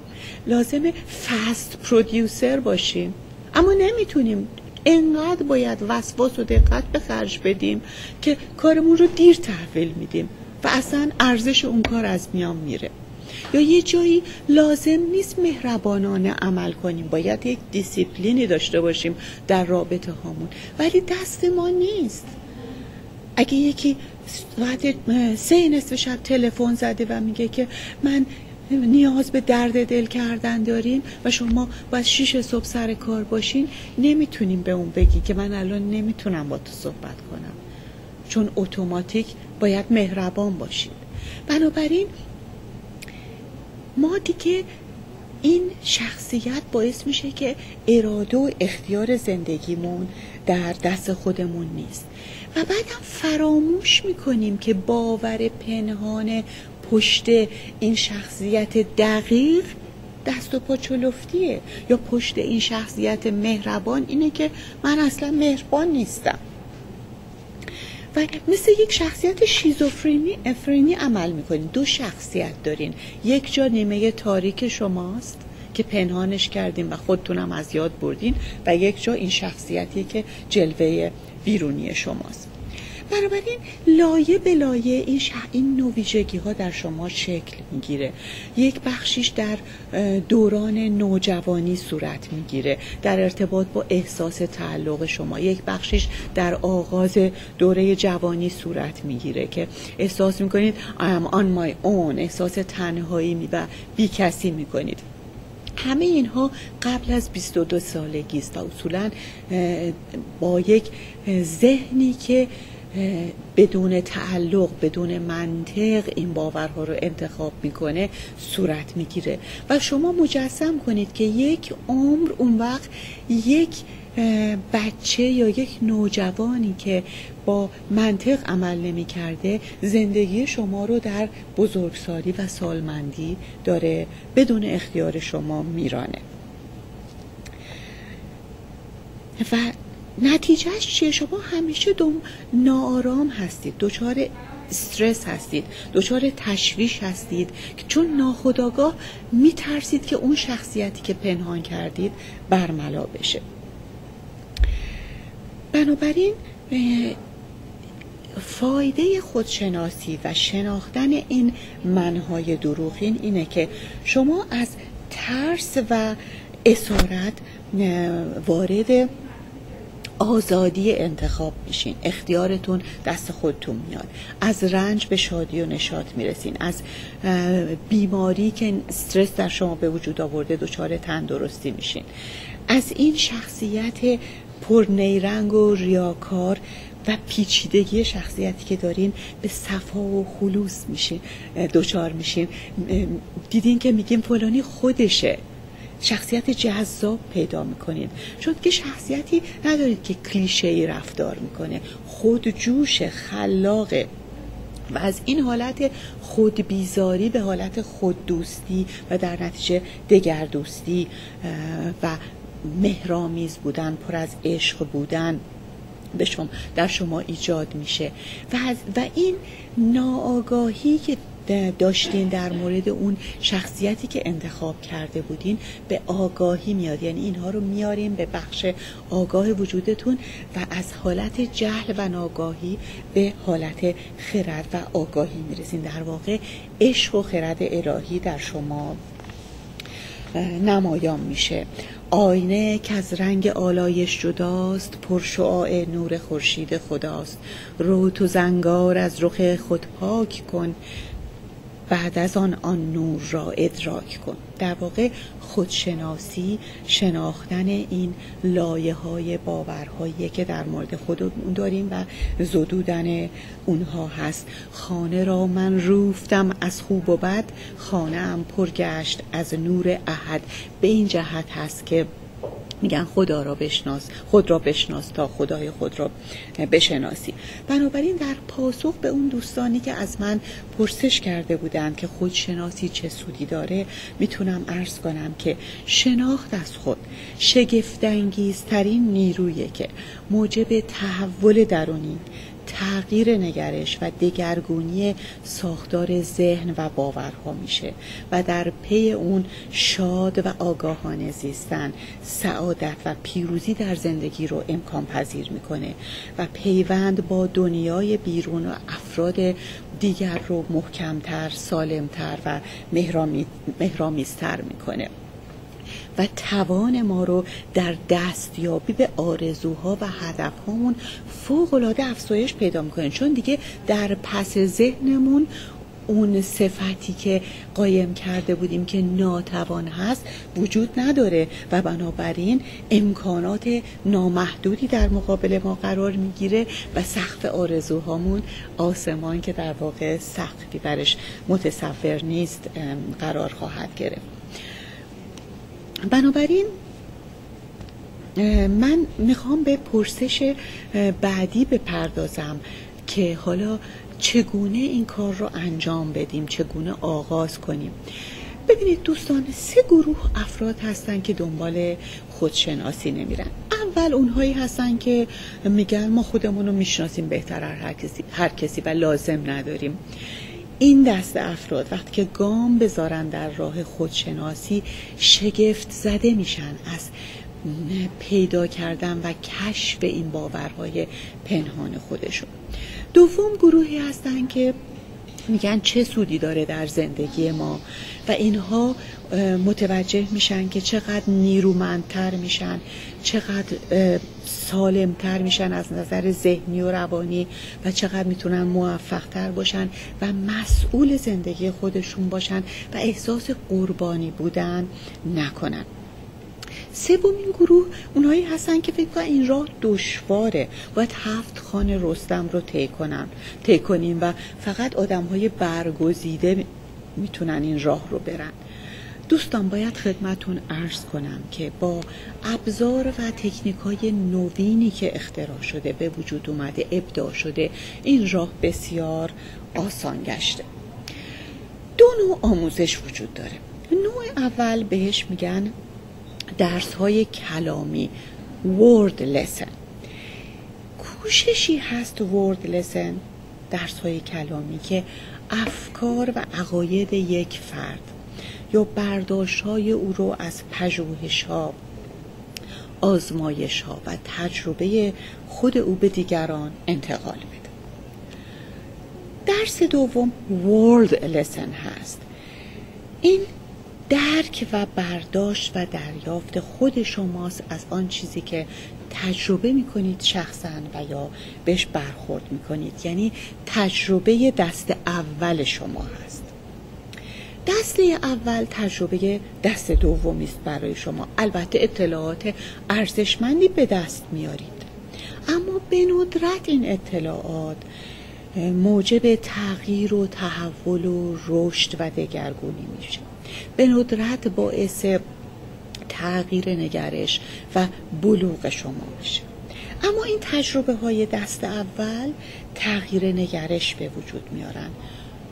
لازم فست پرودیوسر باشیم، اما نمیتونیم. انقدر باید وسواس و دقت به خرج بدیم که کارمون رو دیر تحویل میدیم و اصلا ارزش اون کار از میان میره. یا یه جایی لازم نیست مهربانانه عمل کنیم، باید یک دیسیپلینی داشته باشیم در رابطه هامون، ولی دست ما نیست. اگه یکی ساعت 3 شب تلفن زده و میگه که من نیاز به درد دل کردن داریم و شما باید 6 صبح سر کار باشین، نمیتونیم به اون بگی که من الان نمیتونم با تو صحبت کنم، چون اتوماتیک باید مهربان باشید. بنابراین ما دیگه این شخصیت باعث میشه که اراده و اختیار زندگیمون در دست خودمون نیست و بعدم فراموش میکنیم که باور پنهان پشت این شخصیت دقیق دست و پا چلفتیه، یا پشت این شخصیت مهربان اینه که من اصلا مهربان نیستم. و مثل یک شخصیت شیزوفرنی عمل میکنین. 2 شخصیت دارین، یک جا نیمه تاریک شماست که پنهانش کردین و خودتونم از یاد بردین، و یک جا این شخصیتی که جلوه بیرونی شماست. بنابراین لایه به لایه این نوع ویژگی ها در شما شکل میگیره. یک بخشیش در دوران نوجوانی صورت میگیره در ارتباط با احساس تعلق شما، یک بخشیش در آغاز دوره جوانی صورت میگیره که احساس میکنید I am on my own، احساس تنهایی و بی کسی میکنید. همه اینها قبل از 22 سالگی است و اصولا با یک ذهنی که بدون تعلق، بدون منطق این باورها رو انتخاب میکنه صورت میگیره. و شما مجسم کنید که یک عمر اون وقت یک بچه یا یک نوجوانی که با منطق عمل نمی کرده زندگی شما رو در بزرگسالی و سالمندی داره بدون اختیار شما میرانه. و نتیجهش چیه؟ شما همیشه ناآرام هستید، دچار استرس هستید، دچار تشویش هستید، چون ناخودآگاه میترسید که اون شخصیتی که پنهان کردید برملا بشه. بنابراین فایده خودشناسی و شناختن این منهای دروغین اینه که شما از ترس و اسارت وارد آزادی انتخاب میشین، اختیارتون دست خودتون میاد، از رنج به شادی و نشاط میرسین، از بیماری که استرس در شما به وجود آورده دچار تندرستی میشین، از این شخصیت پرنیرنگ و ریاکار و پیچیدگی شخصیتی که دارین به صفا و خلوص میشین، دچار میشین. دیدین که میگیم فلانی خودشه، شخصیت جذاب پیدا میکنید، چون که شخصیتی ندارید که کلیشه‌ای رفتار میکنه، خودجوش، خلاقه و از این حالت خودبیزاری به حالت خوددوستی و در نتیجه دگردوستی و مهرامیز بودن، پر از عشق بودن در شما ایجاد میشه و این ناآگاهی که داشتین در مورد اون شخصیتی که انتخاب کرده بودین به آگاهی میاد. یعنی اینها رو میاریم به بخش آگاه وجودتون و از حالت جهل و ناگاهی به حالت خرد و آگاهی میرسین. در واقع عشق و خرد الهی در شما نمایان میشه. آینه که از رنگ آلایش جداست، پرشعاع نور خورشید خداست. رو تو زنگار از رخ خود پاک کن، بعد از آن نور را ادراک کن. در واقع خودشناسی، شناختن این لایه‌های باورهایی که در مورد خودمون داریم و زدودن اونها هست. خانه را من روفتم از خوب و بد، خانه ام پر گشت از نور احد. به این جهت هست که میگن خود را بشناس تا خدای خود را بشناسی. بنابراین در پاسخ به اون دوستانی که از من پرسش کرده بودند که خودشناسی چه سودی داره، میتونم عرض کنم که شناخت از خود شگفت‌انگیزترین نیرویی که موجب تحول درونی، تغییر نگرش و دگرگونی ساختار ذهن و باورها میشه و در پی اون شاد و آگاهانه زیستن، سعادت و پیروزی در زندگی رو امکان پذیر میکنه و پیوند با دنیای بیرون و افراد دیگر رو محکمتر، سالمتر و مهرامیزتر میکنه و توان ما رو در دستیابی به آرزوها و هدفهامون فوق‌العاده افزایش پیدا میکنه، چون دیگه در پس ذهنمون اون صفتی که قایم کرده بودیم که ناتوان هست وجود نداره و بنابراین امکانات نامحدودی در مقابل ما قرار میگیره و سقف آرزوهامون، آسمان که در واقع سقفی برش متصور نیست، قرار خواهد گرفت. بنابراین من میخوام به پرسش بعدی بپردازم که حالا چگونه این کار رو انجام بدیم، چگونه آغاز کنیم. ببینید دوستان، 3 گروه افراد هستن که دنبال خودشناسی نمیرن. اول اونهایی هستن که میگن ما خودمون رو میشناسیم بهتر هر کسی و لازم نداریم. این دست افراد وقتی که گام بذارن در راه خودشناسی شگفت زده میشن از پیدا کردن و کشف این باورهای پنهان خودشون. دوم گروهی هستن که میگن چه سودی داره در زندگی ما و اینها متوجه میشن که چقدر نیرومندتر میشن، چقدر سالمتر میشن از نظر ذهنی و روانی و چقدر میتونن موفقتر باشن و مسئول زندگی خودشون باشن و احساس قربانی بودن نکنن. سومین گروه اونایی هستن که فکر کنن این راه دشواره، باید 7 خانه رستم رو طی کنیم و فقط آدم‌های برگزیده میتونن این راه رو برن. دوستان، باید خدمتون عرض کنم که با ابزار و تکنیک‌های نوینی که اختراع شده، به وجود اومده، ابداع شده، این راه بسیار آسان گشته. 2 نوع آموزش وجود داره. نوع اول بهش میگن درس‌های کلامی، word lesson. کوششی هست word lesson، درس‌های کلامی که افکار و عقاید یک فرد یا برداشت‌های او رو از پژوهش‌ها، آزمایش‌ها و تجربه خود او به دیگران انتقال بده. درس دوم word lesson هست. این درک و برداشت و دریافت خود شماست از آن چیزی که تجربه میکنید شخصاً و یا بهش برخورد میکنید، یعنی تجربه دست اول شما هست. دسته اول تجربه دست دومی است برای شما. البته اطلاعات ارزشمندی به دست میارید، اما به ندرت این اطلاعات موجب تغییر و تحول و رشد و دگرگونی میشه. به ندرت باعث تغییر نگرش و بلوغ شما میشه. اما این تجربه های دست اول تغییر نگرش به وجود میارن،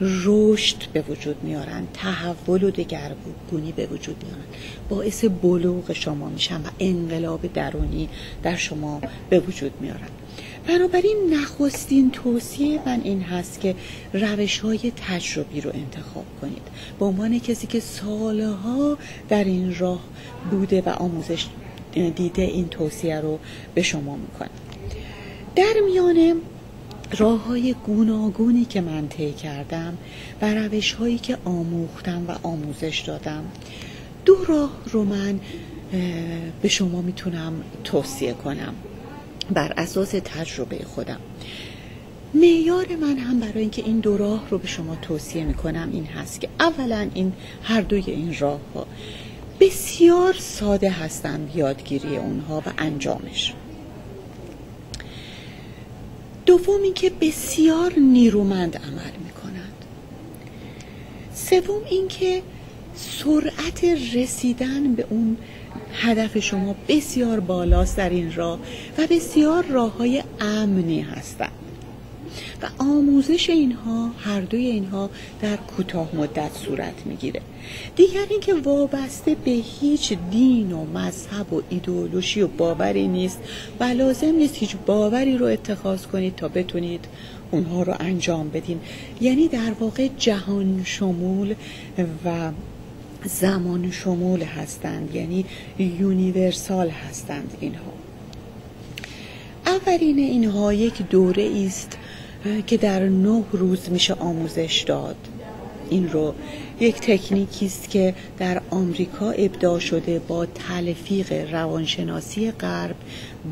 رشد به وجود میارن، تحول و دگرگونی به وجود میارن، باعث بلوغ شما میشن و انقلاب درونی در شما به وجود میارن. بنابراین نخستین توصیه من این هست که روش‌های تجربی رو انتخاب کنید. به عنوان کسی که سالها در این راه بوده و آموزش دیده، این توصیه رو به شما میکنم. در میان راه‌های گوناگونی که من طی کردم و روش‌هایی که آموختم و آموزش دادم، 2 راه رو من به شما میتونم توصیه کنم بر اساس تجربه خودم. معیار من هم برای اینکه این 2 راه رو به شما توصیه میکنم این هست که اولا این هر دوی این راه ها بسیار ساده هستند، یادگیری اونها و انجامش. دوم اینکه بسیار نیرومند عمل میکنند. سوم اینکه سرعت رسیدن به اون هدف شما بسیار بالاست در این راه و بسیار راه‌های امنی هستند و آموزش اینها، هر دوی اینها در کوتاه مدت صورت میگیره. دیگر اینکه وابسته به هیچ دین و مذهب و ایدئولوژی و باوری نیست و لازم نیست هیچ باوری رو اتخاذ کنید تا بتونید اونها رو انجام بدین. یعنی در واقع جهان شمول و زمان شمول هستند، یعنی یونیورسال هستند اینها. اولین اینها یک دوره است که در 9 روز میشه آموزش داد. این رو یک تکنیکی است که در آمریکا ابداع شده با تلفیق روانشناسی غرب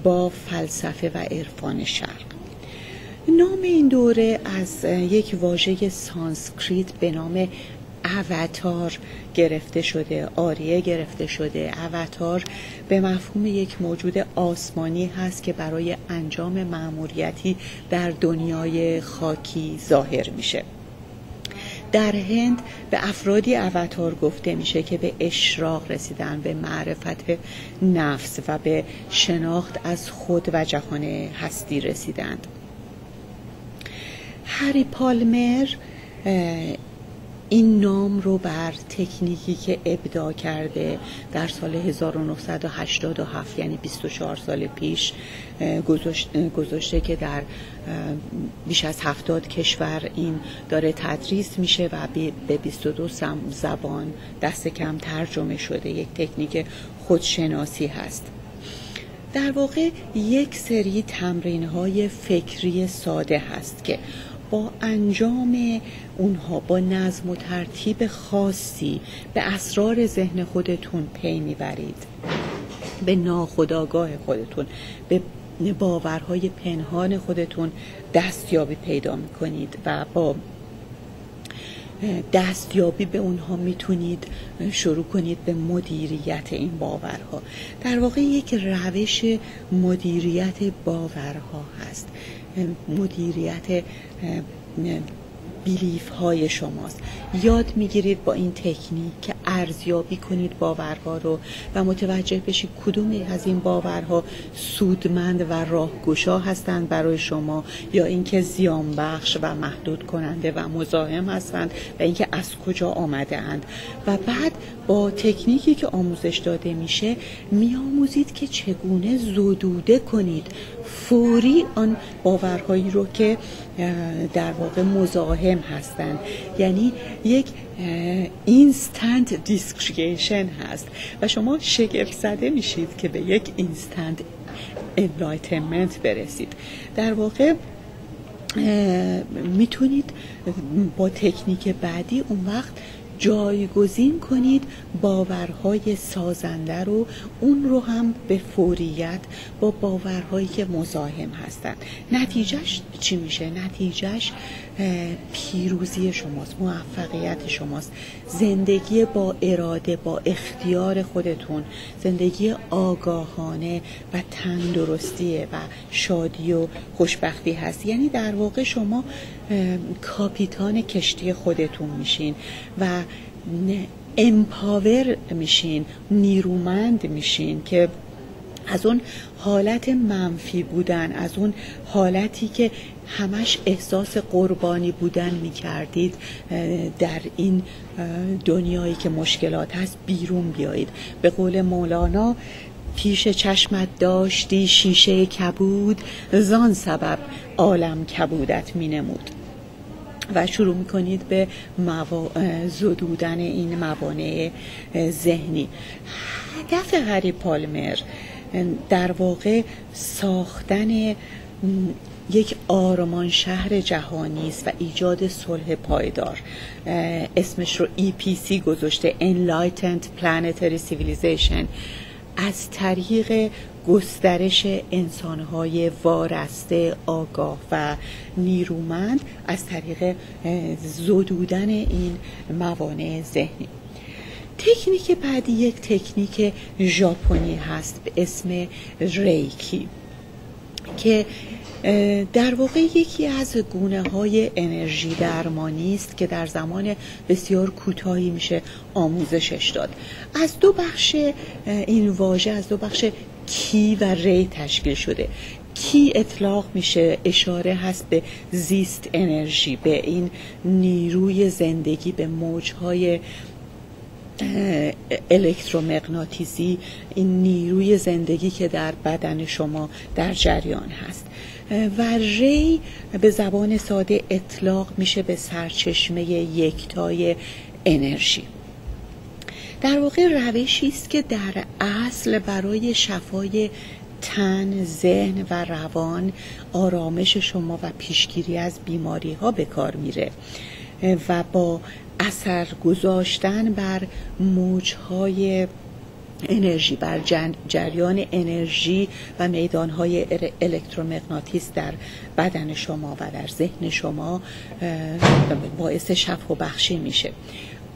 با فلسفه و عرفان شرق. نام این دوره از یک واژه سانسکریت به نام اواتار گرفته شده، آریه گرفته شده. اواتار به مفهوم یک موجود آسمانی هست که برای انجام مأموریتی در دنیای خاکی ظاهر میشه. در هند به افرادی اواتار گفته میشه که به اشراق رسیدن، به معرفت نفس و به شناخت از خود و جهان هستی رسیدند. هری پالمر این نام رو بر تکنیکی که ابداع کرده در سال 1987 یعنی 24 سال پیش گذاشته که در بیش از 70 کشور این داره تدریس میشه و به 22 زبان دست کم ترجمه شده. یک تکنیک خودشناسی هست. در واقع یک سری تمرین‌های فکری ساده هست که با انجام اونها، با نظم و ترتیب خاصی به اسرار ذهن خودتون پی میبرید، به ناخودآگاه خودتون، به باورهای پنهان خودتون دستیابی پیدا میکنید و با دستیابی به اونها میتونید شروع کنید به مدیریت این باورها. در واقع یک روش مدیریت باورها هست، مدیریت بیلیف های شماست. یاد میگیرید با این تکنیک که ارزیابی کنید باورها رو و متوجه بشید کدومی از این باورها سودمند و راهگشا هستند برای شما یا اینکه زیان بخش و محدود کننده و مزاحم هستند و اینکه از کجا آمده اند. و بعد با تکنیکی که آموزش داده میشه میآموزید که چگونه زدوده کنید فوری آن باورهایی رو که در واقع مزاحم هستند. یعنی یک اینستنت دیسکریشن هست و شما شگفت زده میشید که به یک اینستنت انلایتمنت برسید. در واقع میتونید با تکنیک بعدی اون وقت جایگزین کنید باورهای سازنده رو، اون رو هم به فوریت با باورهایی که مزاحم هستند. نتیجهش چی میشه؟ نتیجهش پیروزی شماست، موفقیت شماست، زندگی با اراده، با اختیار خودتون، زندگی آگاهانه و تندرستی و شادی و خوشبختی هست. یعنی در واقع شما کاپیتان کشتی خودتون میشین و امپاور میشین، نیرومند میشین که از اون حالت منفی بودن، از اون حالتی که همش احساس قربانی بودن میکردید در این دنیایی که مشکلات هست بیرون بیایید. به قول مولانا پیش چشمت داشتی شیشه کبود، زان سبب عالم کبودت می نمود. و شروع میکنید به زدودن این موانع ذهنی. هدف هری پالمر در واقع ساختن یک آرمان شهر جهانی است و ایجاد صلح پایدار. اسمش رو EPC گذاشته، Enlightened Planetary Civilization، از طریق گسترش انسانهای وارسته، آگاه و نیرومند، از طریق زدودن این موانع ذهنی. تکنیک بعدی یک تکنیک ژاپنی هست به اسم ریکی که در واقع یکی از گونه‌های انرژی درمانی است که در زمان بسیار کوتاهی میشه آموزشش داد. از دو بخش این واژه، از دو بخش کی و ری تشکیل شده. کی اطلاق میشه، اشاره هست به زیست انرژی، به این نیروی زندگی، به موجهای الکترومغناطیسی، این نیروی زندگی که در بدن شما در جریان هست. و ری به زبان ساده اطلاق میشه به سرچشمه یکتای انرژی. در واقع روشی است که در اصل برای شفای تن، ذهن و روان، آرامش شما و پیشگیری از بیماری ها به کار میره و با اثر گذاشتن بر موجهای انرژی، بر جریان انرژی و میدانهای الکترومغناطیس در بدن شما و در ذهن شما باعث شفا بخشی میشه.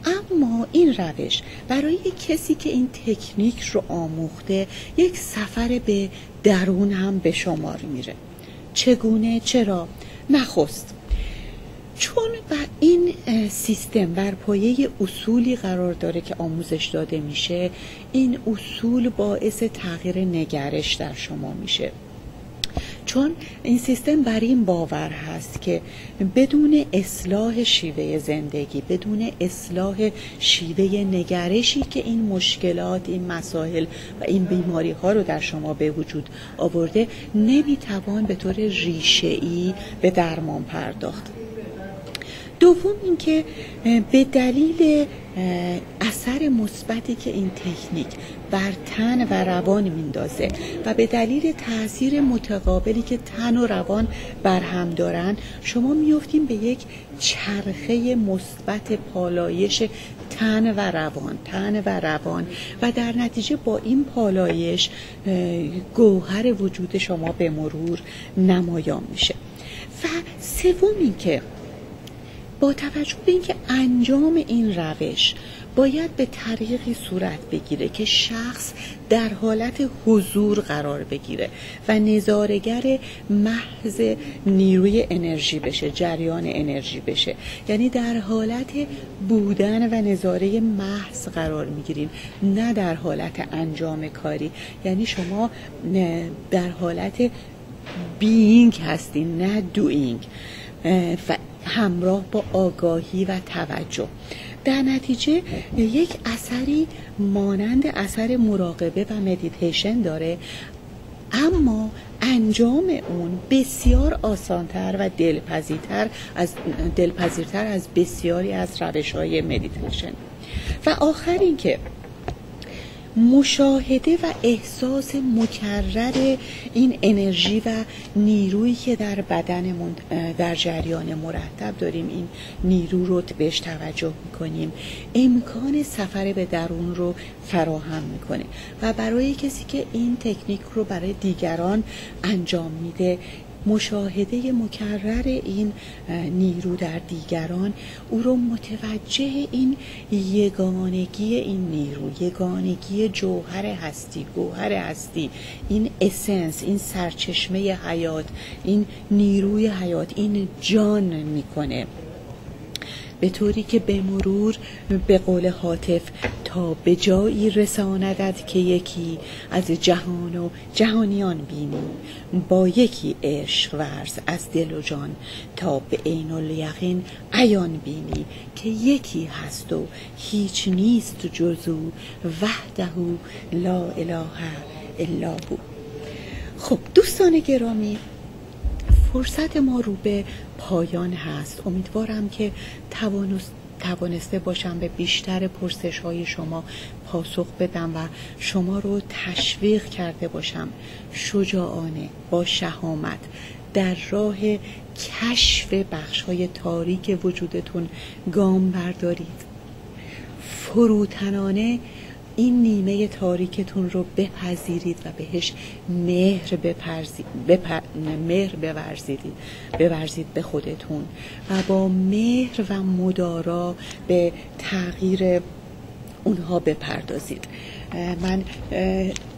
اما این روش برای کسی که این تکنیک رو آموخته یک سفر به درون هم به شمار میره. چگونه؟ چرا؟ نخست چون این سیستم بر پایه اصولی قرار داره که آموزش داده میشه، این اصول باعث تغییر نگرش در شما میشه. چون این سیستم بر این باور هست که بدون اصلاح شیوه زندگی، بدون اصلاح شیوه نگرشی که این مشکلات، این مسائل و این بیماری ها رو در شما به وجود آورده، نمیتوان به طور ریشه‌ای به درمان پرداخت. دوم اینکه به دلیل اثر مثبتی که این تکنیک بر تن و روان میندازه و به دلیل تاثیر متقابلی که تن و روان بر هم دارن، شما میافتین به یک چرخه مثبت پالایش تن و روان و در نتیجه با این پالایش گوهر وجود شما به مرور نمایان میشه. و سوم اینکه با توجه به اینکه انجام این روش باید به طریقی صورت بگیره که شخص در حالت حضور قرار بگیره و نظاره‌گر محض نیروی انرژی بشه، جریان انرژی بشه، یعنی در حالت بودن و نظاره محض قرار میگیریم، نه در حالت انجام کاری. یعنی شما در حالت being هستین، نه doing، و همراه با آگاهی و توجه. در نتیجه یک اثری مانند اثر مراقبه و مدیتیشن داره، اما انجام اون بسیار آسانتر و دلپذیرتر از بسیاری از روش‌های مدیتیشن. و آخر این که مشاهده و احساس مکرر این انرژی و نیرویی که در بدنمون در جریان مرتب داریم، این نیرو رو بهش توجه میکنیم، امکان سفر به درون رو فراهم میکنه. و برای کسی که این تکنیک رو برای دیگران انجام میده، مشاهده مکرر این نیرو در دیگران او رو متوجه این یگانگی این نیرو، یگانگی گوهر هستی، این اسنس، این سرچشمه حیات، این نیروی حیات، این جان میکنه، به طوری که به مرور به قول هاتف تا به جایی رساندد که یکی از جهان و جهانیان بینی، با یکی عشق ورز از دل و جان تا به عین الیقین عیان بینی که یکی هست و هیچ نیست جز او وحده لا اله الا هو. خب دوستان گرامی، فرصت ما رو به پایان هست. امیدوارم که توانسته باشم به بیشتر پرسش های شما پاسخ بدم و شما رو تشویق کرده باشم شجاعانه با شهامت در راه کشف بخش های تاریک وجودتون گام بردارید. فروتنانه این نیمه تاریکتون رو بپذیرید و بهش مهر بورزید به خودتون و با مهر و مدارا به تغییر اونها بپردازید. من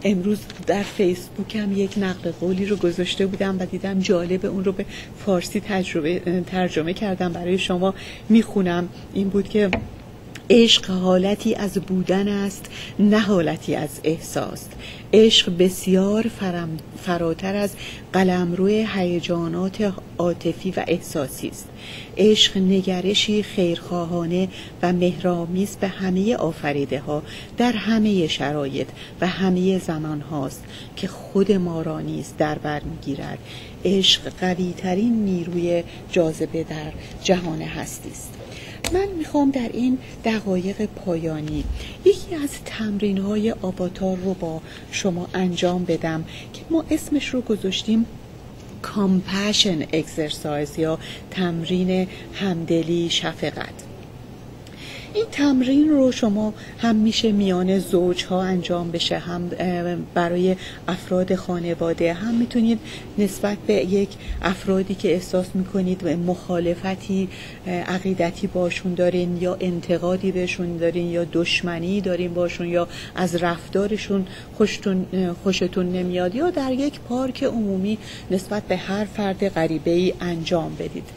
امروز در فیسبوکم یک نقل قولی رو گذاشته بودم و دیدم جالب، اون رو به فارسی ترجمه کردم برای شما میخونم. این بود که عشق حالتی از بودن است، نه حالتی از احساس. عشق بسیار فراتر از قلمرو هیجانات عاطفی و احساسی است. عشق نگرشی خیرخواهانه و مهرآمیز به همه آفریده ها در همه شرایط و همه زمان هاست که خود ما را نیز در بر میگیرد. عشق قوی ترین نیروی جاذبه در جهان هستی است. من میخوام در این دقایق پایانی یکی از تمرین‌های آواتار رو با شما انجام بدم که ما اسمش رو گذاشتیم Compassion Exercise یا تمرین همدلی شفقت. این تمرین رو شما هم میشه میان زوجها انجام بشه، هم برای افراد خانواده، هم میتونید نسبت به یک افرادی که احساس میکنید مخالفتی عقیدتی باشون دارین یا انتقادی بهشون دارین یا دشمنی دارین باشون یا از رفتارشون خوشتون نمیاد یا در یک پارک عمومی نسبت به هر فرد غریبه‌ای انجام بدید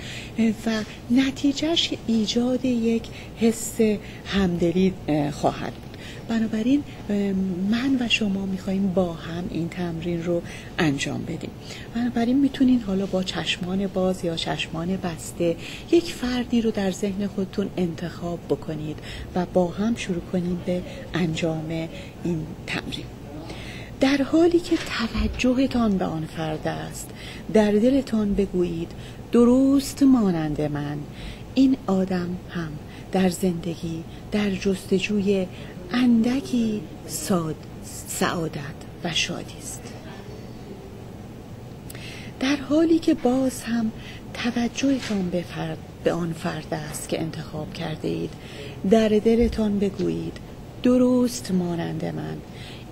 و نتیجهش ایجاد یک حس همدلی خواهد بود. بنابراین من و شما میخواییم با هم این تمرین رو انجام بدیم. بنابراین میتونین حالا با چشمان باز یا چشمان بسته یک فردی رو در ذهن خودتون انتخاب بکنید و با هم شروع کنیم به انجام این تمرین. در حالی که توجهتان به آن فرد است، در دلتان بگویید درست مانند من این آدم هم در زندگی در جستجوی اندکی سعادت و شادی است. در حالی که باز هم توجهتان به آن فرد است که انتخاب کرده اید، در دلتان بگویید درست مانند من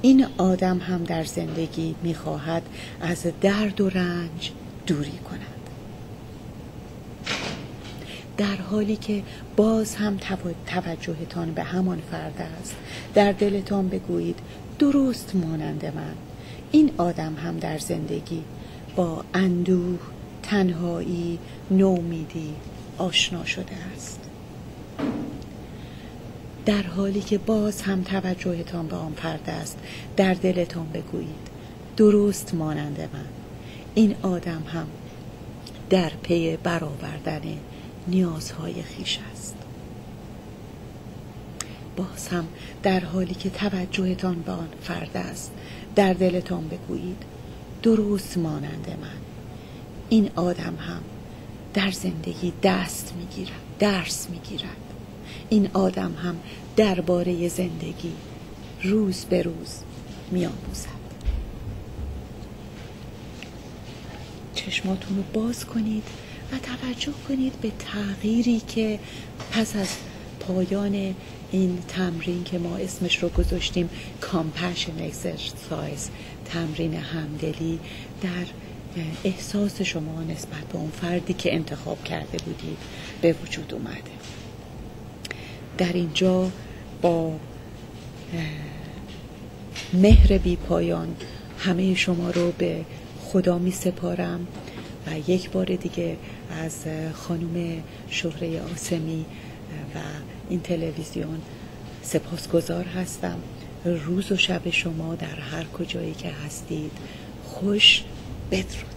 این آدم هم در زندگی می‌خواهد از درد و رنج دوری کند. در حالی که باز هم توجهتان به همان فرد است، در دلتان بگویید درست مانند من این آدم هم در زندگی با اندوه، تنهایی، نومیدی آشنا شده است. در حالی که باز هم توجهتان به آن فرد است، در دلتان بگویید درست مانند من این آدم هم در پی برآوردن نیازهای خویش است. باز هم در حالی که توجهتان به آن فرد است، در دلتان بگویید درست مانند من این آدم هم در زندگی درس میگیرد. این آدم هم درباره زندگی روز به روز می‌آموزد. چشماتون رو باز کنید و توجه کنید به تغییری که پس از پایان این تمرین که ما اسمش رو گذاشتیم Compassion Exercise، تمرین همدلی، در احساس شما نسبت به اون فردی که انتخاب کرده بودید به وجود اومده. در اینجا با مهر بی پایان همه شما رو به خدا می سپارم و یک بار دیگه از خانم شهره آسمی و این تلویزیون سپاسگزار هستم. روز و شب شما در هر کجایی که هستید خوش، بدرود.